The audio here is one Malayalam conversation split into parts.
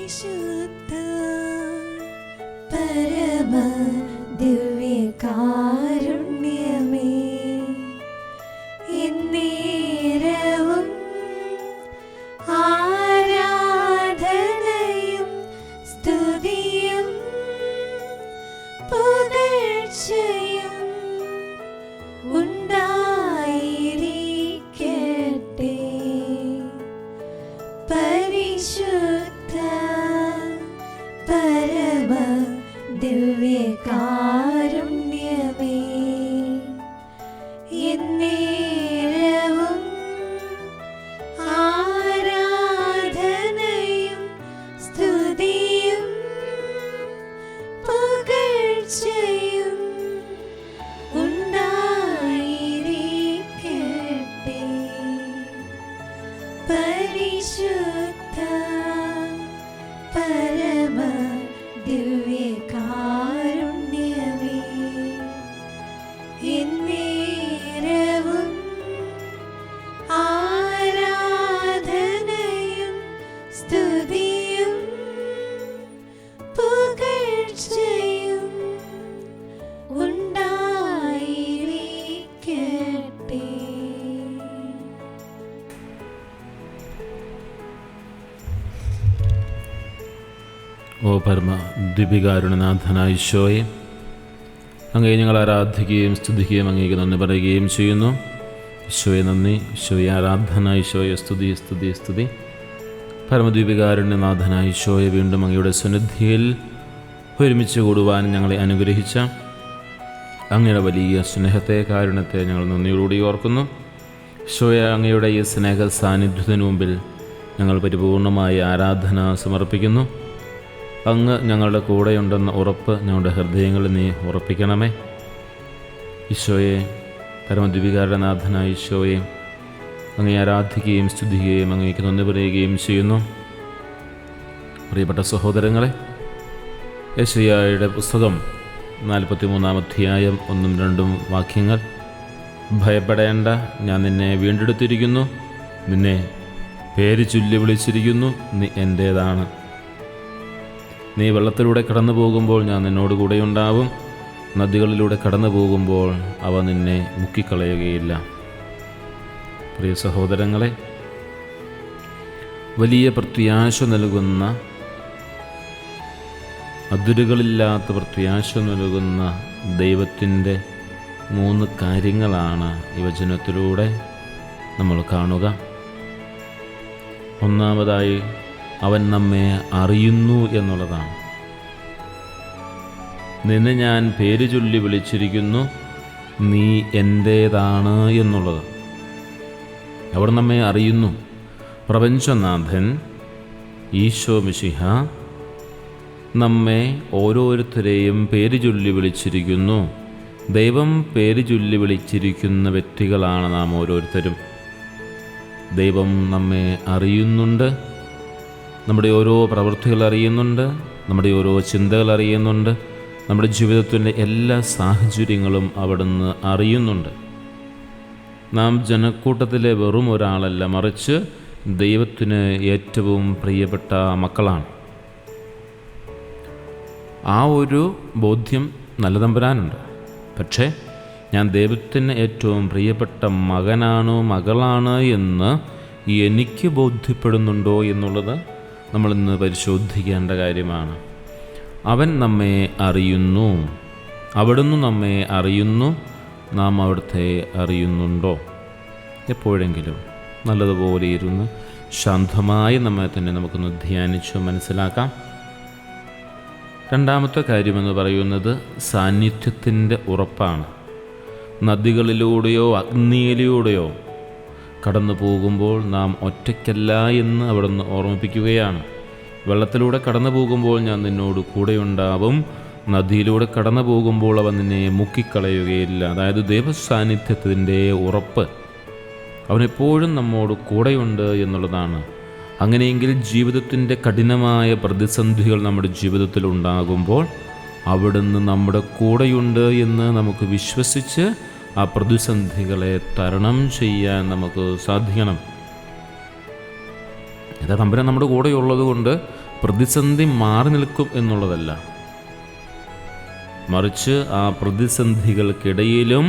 പരിശുദ്ധ പരമ ദിവ്യകാരുണ്യമേ, എന്നേരവും ആരാധനയും സ്തുതിയും പുകഴ്ചയും ഉണ്ടായിരിക്കട്ടെ. പരിശുദ്ധ പരമ ദിവ്യകാരുണ്യമേ, എന്നേരവും ആരാധനയും സ്തുതിയും പുകഴ്ചയും ഉണ്ടായിരിക്കട്ടെ. പരിശുദ്ധ പരമ ദിവ്യകാരുണ്യമേ, എന്നേരവും ആരാധനയും സ്തുതിയും പുകഴ്ചയും ഉണ്ടായിരിക്കട്ടെ. ഓ പരമ ദിവ്യകാരുണ്യനാഥനായ ഈശോയെ, അങ്ങയെ ഞങ്ങൾ ആരാധിക്കുകയും സ്തുതിക്കുകയും അങ്ങേക്ക് നന്ദി പറയുകയും ചെയ്യുന്നു. ഈശോയെ നന്ദി, ഈശോയെ ആരാധന, ഈശോയെ സ്തുതി സ്തുതി സ്തുതി. പരമദ്വീപികാരുണ്യനാഥനായ ഈശോയെ, വീണ്ടും അങ്ങയുടെ സന്നിധിയിൽ ഒരുമിച്ച് കൂടുവാൻ ഞങ്ങളെ അനുഗ്രഹിച്ച അങ്ങയുടെ വലിയ സ്നേഹത്തെ, കാരുണ്യത്തെ ഞങ്ങൾ നന്ദിയോടുകൂടി ഓർക്കുന്നു. ഈശോയെ, അങ്ങയുടെ ഈ സ്നേഹ സാന്നിധ്യത്തിനു മുമ്പിൽ ഞങ്ങൾ പരിപൂർണമായ ആരാധന സമർപ്പിക്കുന്നു. അങ്ങ് ഞങ്ങളുടെ കൂടെയുണ്ടെന്ന ഉറപ്പ് ഞങ്ങളുടെ ഹൃദയങ്ങളിൽ നീ ഉറപ്പിക്കണമേ. ഈശോയെ, പരമദ്വീപികാരുണ്യനാഥനായ ഈശോയെ, അങ്ങയെ ആരാധിക്കുകയും സ്തുതിക്കുകയും അങ്ങേക്ക് നന്ദി പറയുകയും ചെയ്യുന്നു. പ്രിയപ്പെട്ട സഹോദരങ്ങളെ, യെശയ്യായുടെ പുസ്തകം 43-ാം അധ്യായം 1-2 വാക്യങ്ങൾ. ഭയപ്പെടേണ്ട, ഞാൻ നിന്നെ വീണ്ടെടുത്തിരിക്കുന്നു, നിന്നെ പേര് ചൊല്ലി വിളിച്ചിരിക്കുന്നു, നീ എൻ്റേതാണ്. നീ വെള്ളത്തിലൂടെ കടന്നു പോകുമ്പോൾ ഞാൻ നിന്നോട് കൂടെയുണ്ടാവും, നദികളിലൂടെ കടന്നു പോകുമ്പോൾ അവ നിന്നെ മുക്കിക്കളയുകയില്ല. പ്രിയ സഹോദരങ്ങളെ, വലിയ പ്രത്യാശ നൽകുന്ന, അതിരുകളില്ലാത്ത പ്രത്യാശ നൽകുന്ന ദൈവത്തിൻ്റെ 3 കാര്യങ്ങളാണ് ഈ വചനത്തിലൂടെ നമ്മൾ കാണുക. ഒന്നാമതായി, അവൻ നമ്മെ അറിയുന്നു എന്നുള്ളതാണ്. നിന്നെ ഞാൻ പേര് ചൊല്ലി വിളിച്ചിരിക്കുന്നു, നീ എൻ്റേതാണ് എന്നുള്ളത്. അവർ നമ്മെ അറിയുന്നു. പ്രപഞ്ചനാഥൻ ഈശോ മിശിഹ നമ്മെ ഓരോരുത്തരെയും പേര് ചൊല്ലി വിളിച്ചിരിക്കുന്നു. ദൈവം പേര് ചൊല്ലി വിളിച്ചിരിക്കുന്ന വ്യക്തികളാണ് നാം ഓരോരുത്തരും. ദൈവം നമ്മെ അറിയുന്നുണ്ട്. നമ്മുടെ ഓരോ പ്രവൃത്തികൾ അറിയുന്നുണ്ട്, നമ്മുടെ ഓരോ ചിന്തകൾ അറിയുന്നുണ്ട്, നമ്മുടെ ജീവിതത്തിൻ്റെ എല്ലാ സാഹചര്യങ്ങളും അവിടുന്ന് അറിയുന്നുണ്ട്. നാം ജനക്കൂട്ടത്തിലെ വെറും ഒരാളല്ല, മറിച്ച് ദൈവത്തിന് ഏറ്റവും പ്രിയപ്പെട്ട മക്കളാണ്. ആ ഒരു ബോധ്യം നല്ല തമ്പുരാനുണ്ട്. പക്ഷേ ഞാൻ ദൈവത്തിന് ഏറ്റവും പ്രിയപ്പെട്ട മകനാണ്, മകളാണ് എന്ന് എനിക്ക് ബോധ്യപ്പെടുന്നുണ്ടോ എന്നുള്ളത് നമ്മളിന്ന് പരിശോധിക്കേണ്ട കാര്യമാണ്. അവൻ നമ്മെ അറിയുന്നു, അവിടുന്ന് നമ്മെ അറിയുന്നു, നാം അവിടുത്തെ അറിയുന്നുണ്ടോ? എപ്പോഴെങ്കിലും നല്ലതുപോലെ ഇരുന്ന് ശാന്തമായി നമ്മെ തന്നെ നമുക്കൊന്ന് ധ്യാനിച്ച് മനസ്സിലാക്കാം. രണ്ടാമത്തെ കാര്യമെന്ന് പറയുന്നത് സാന്നിധ്യത്തിൻ്റെ ഉറപ്പാണ്. നദികളിലൂടെയോ അഗ്നിയിലൂടെയോ കടന്നു പോകുമ്പോൾ നാം ഒറ്റയ്ക്കല്ല എന്ന് അവിടുന്ന് ഓർമ്മിപ്പിക്കുകയാണ്. വെള്ളത്തിലൂടെ കടന്നു പോകുമ്പോൾ ഞാൻ നിന്നോട് കൂടെയുണ്ടാവും, നദിയിലൂടെ കടന്നു പോകുമ്പോൾ അവൻ നിന്നെ മുക്കിക്കളയുകയില്ല. അതായത് ദൈവസാന്നിധ്യത്തിൻ്റെ ഉറപ്പ്, അവനെപ്പോഴും നമ്മോട് കൂടെയുണ്ട് എന്നുള്ളതാണ്. അങ്ങനെയെങ്കിൽ ജീവിതത്തിൻ്റെ കഠിനമായ പ്രതിസന്ധികൾ നമ്മുടെ ജീവിതത്തിൽ ഉണ്ടാകുമ്പോൾ അവിടുന്ന് നമ്മുടെ കൂടെയുണ്ട് എന്ന് നമുക്ക് വിശ്വസിച്ച് ആ പ്രതിസന്ധികളെ തരണം ചെയ്യാൻ നമുക്ക് സാധിക്കണം. തമ്പുരാൻ നമ്മുടെ കൂടെയുള്ളത് കൊണ്ട് പ്രതിസന്ധി മാറി നിൽക്കും എന്നുള്ളതല്ല, മറിച്ച് ആ പ്രതിസന്ധികൾക്കിടയിലും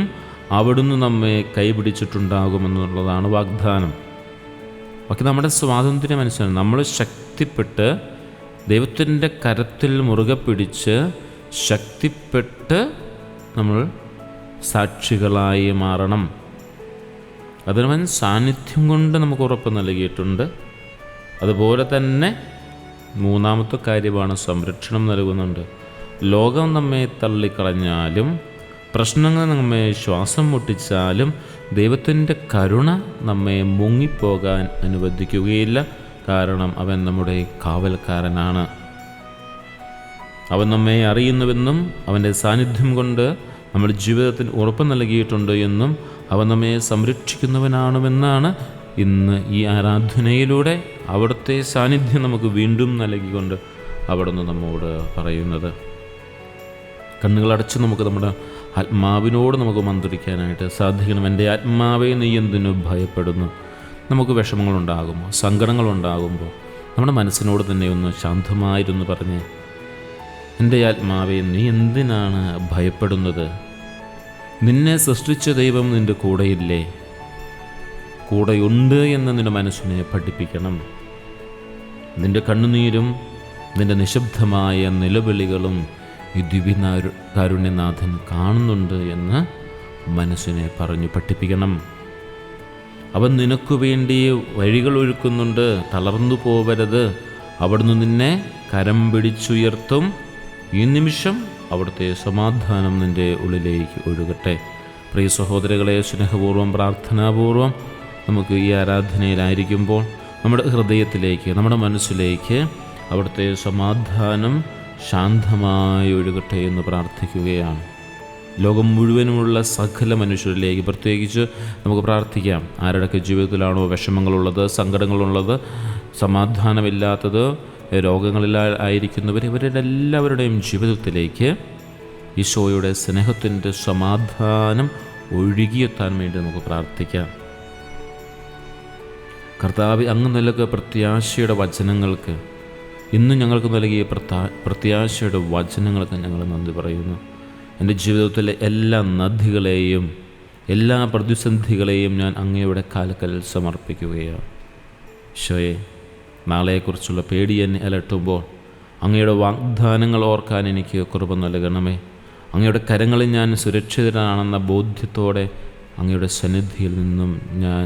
അവിടുന്ന് നമ്മെ കൈപിടിച്ചിട്ടുണ്ടാകുമെന്നുള്ളതാണ് വാഗ്ദാനം. ഒക്കെ നമ്മുടെ സ്വാതന്ത്ര്യം അനുസരിച്ച് നമ്മൾ ശക്തിപ്പെട്ട് ദൈവത്തിൻ്റെ കരത്തിൽ മുറുകെ പിടിച്ച് ശക്തിപ്പെട്ട് നമ്മൾ സാക്ഷികളായി മാറണം. അതിനവൻ സാന്നിധ്യം കൊണ്ട് നമുക്ക് ഉറപ്പ് നൽകിയിട്ടുണ്ട്. അതുപോലെ തന്നെ മൂന്നാമത്തെ കാര്യമാണ് സംരക്ഷണം നൽകുന്നുണ്ട്. ലോകം നമ്മെ തള്ളിക്കളഞ്ഞാലും പ്രശ്നങ്ങൾ നമ്മെ ശ്വാസം മുട്ടിച്ചാലും ദൈവത്തിൻ്റെ കരുണ നമ്മെ മുങ്ങിപ്പോകാൻ അനുവദിക്കുകയില്ല. കാരണം അവൻ നമ്മുടെ കാവൽക്കാരനാണ്. അവൻ നമ്മെ അറിയുന്നുവെന്നും അവൻ്റെ സാന്നിധ്യം കൊണ്ട് നമ്മുടെ ജീവിതത്തിൽ ഉറപ്പ് നൽകിയിട്ടുണ്ട് എന്നും അവൻ നമ്മെ സംരക്ഷിക്കുന്നവനാണെന്നാണ് ഇന്ന് ഈ ആരാധനയിലൂടെ അവിടുത്തെ സാന്നിധ്യം നമുക്ക് വീണ്ടും നൽകിക്കൊണ്ട് അവിടുന്ന് നമ്മോട് പറയുന്നത്. കണ്ണുകളടച്ച് നമുക്ക് നമ്മുടെ ആത്മാവിനോട് നമുക്ക് മന്ത്രിക്കാനായിട്ട് സാധിക്കണം. എൻ്റെ ആത്മാവെ നീ എന്തിനു ഭയപ്പെടുന്നു? നമുക്ക് വിഷമങ്ങളുണ്ടാകുമ്പോൾ, സങ്കടങ്ങളുണ്ടാകുമ്പോൾ നമ്മുടെ മനസ്സിനോട് തന്നെ ഒന്ന് ശാന്തമായിരുന്നു പറഞ്ഞ്, എൻ്റെ ആത്മാവെ നീ എന്തിനാണ് ഭയപ്പെടുന്നത്? നിന്നെ സൃഷ്ടിച്ച ദൈവം നിൻ്റെ കൂടെയില്ലേ? കൂടെയുണ്ട് എന്ന് നിൻ്റെ മനസ്സിനെ പഠിപ്പിക്കണം. നിൻ്റെ കണ്ണുനീരും നിൻ്റെ നിശബ്ദമായ നിലവിളികളും ഈ ദിവ്യകാരുണ്യനാഥൻ കാണുന്നുണ്ട് എന്ന് മനസ്സിനെ പറഞ്ഞു പഠിപ്പിക്കണം. അവൻ നിനക്കു വേണ്ടി വഴികൾ ഒരുക്കുന്നുണ്ട്, തളർന്നു പോവരുത്. അവിടുന്ന് നിന്നെ കരം പിടിച്ചുയർത്തും. ഈ നിമിഷം അവിടുത്തെ സമാധാനം നിൻ്റെ ഉള്ളിലേക്ക് ഒഴുകട്ടെ. പ്രിയ സഹോദരങ്ങളെ, സ്നേഹപൂർവ്വം പ്രാർത്ഥനാപൂർവം നമുക്ക് ഈ ആരാധനയിലായിരിക്കുമ്പോൾ നമ്മുടെ ഹൃദയത്തിലേക്ക്, നമ്മുടെ മനസ്സിലേക്ക് അവിടുത്തെ സമാധാനം ശാന്തമായി ഒഴുകട്ടെ എന്ന് പ്രാർത്ഥിക്കുകയാണ്. ലോകം മുഴുവനുമുള്ള സകല മനുഷ്യരിലേക്ക് പ്രത്യേകിച്ച് നമുക്ക് പ്രാർത്ഥിക്കാം. ആരുടെയൊക്കെ ജീവിതത്തിലാണോ വിഷമങ്ങളുള്ളത്, സങ്കടങ്ങളുള്ളത്, സമാധാനമില്ലാത്തത്, രോഗങ്ങളിലായിരിക്കുന്നവർ, ഇവരുടെ എല്ലാവരുടെയും ജീവിതത്തിലേക്ക് ഈശോയുടെ സ്നേഹത്തിൻ്റെ സമാധാനം ഒഴുകിയെത്താൻ വേണ്ടി നമുക്ക് പ്രാർത്ഥിക്കാം. കർത്താവ് അങ്ങ് നൽകിയ പ്രത്യാശയുടെ വചനങ്ങൾക്ക്, ഇന്ന് ഞങ്ങൾക്ക് നൽകിയ പ്രത്യാശയുടെ വചനങ്ങൾക്ക് ഞങ്ങൾ നന്ദി പറയുന്നു. എൻ്റെ ജീവിതത്തിലെ എല്ലാ നദികളെയും എല്ലാ പ്രതിസന്ധികളെയും ഞാൻ അങ്ങയുടെ കാൽക്കൽ സമർപ്പിക്കുകയാണ്. ഈശോയെ, നാളെക്കുറിച്ചുള്ള പേടി എന്നെ അലട്ടുമ്പോൾ അങ്ങയുടെ വാഗ്ദാനങ്ങൾ ഓർക്കാൻ എനിക്ക് കൃപ നൽകണമേ. അങ്ങയുടെ കരങ്ങളിൽ ഞാൻ സുരക്ഷിതനാണെന്ന ബോധ്യത്തോടെ അങ്ങയുടെ സന്നിധിയിൽ നിന്നും ഞാൻ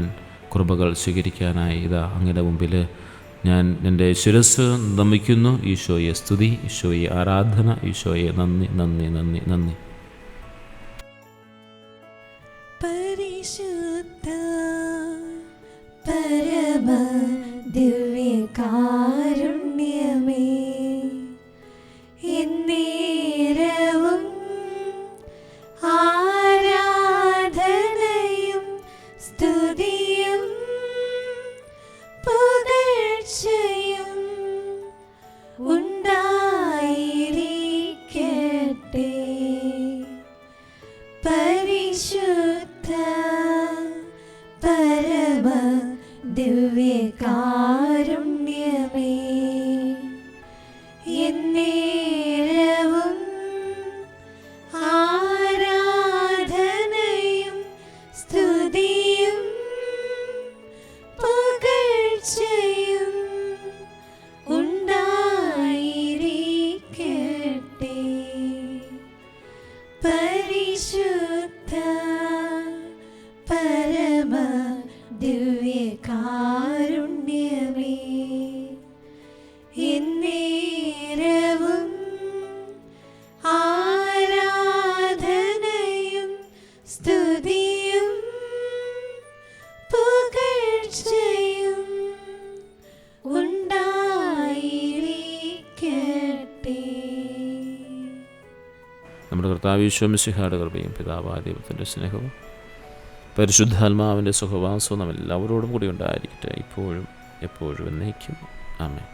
കൃപകൾ സ്വീകരിക്കാനായി ഇതാ അങ്ങയുടെ മുമ്പിൽ ഞാൻ എൻ്റെ ശിരസ് നമിക്കുന്നു. ഈശോയെ സ്തുതി, ഈശോയെ ആരാധന, ഈശോയെ നന്ദി, നന്ദി, നന്ദി, നന്ദി. പരിശുദ്ധ പരമ ദിവ്യകാരുണ്യമേ, എന്നേരവും ആരാധനയും സ്തുതിയും പുകഴ്ചയും ഉണ്ടായിരിക്കട്ടെ. പരിശുദ്ധ പരമ ദിവ്യകാരുണ്യമേ, എന്നേരവും ആരാധനയും സ്തുതിയും പുകഴ്ചയും ഉണ്ടായിരിക്കട്ടെ. പരിശുദ്ധ പരമ ദിവ്യകാരുണ്യമേ, എന്നേരവും ആരാധനയും സ്തുതിയും പുകഴ്ചയും ഉണ്ടായിരിക്കട്ടെ. നമ്മുടെ കർത്താവ് ഈശോ മിശിഹായുടെ കൃപയും പിതാവായ ദൈവത്തിൻ്റെ സ്നേഹവും പരിശുദ്ധാത്മാവിൻ്റെ സുഖവാസവും നാം എല്ലാവരോടും കൂടി ഉണ്ടായിരിക്കട്ടെ, ഇപ്പോഴും എപ്പോഴും എന്നേക്കും. ആമേൻ.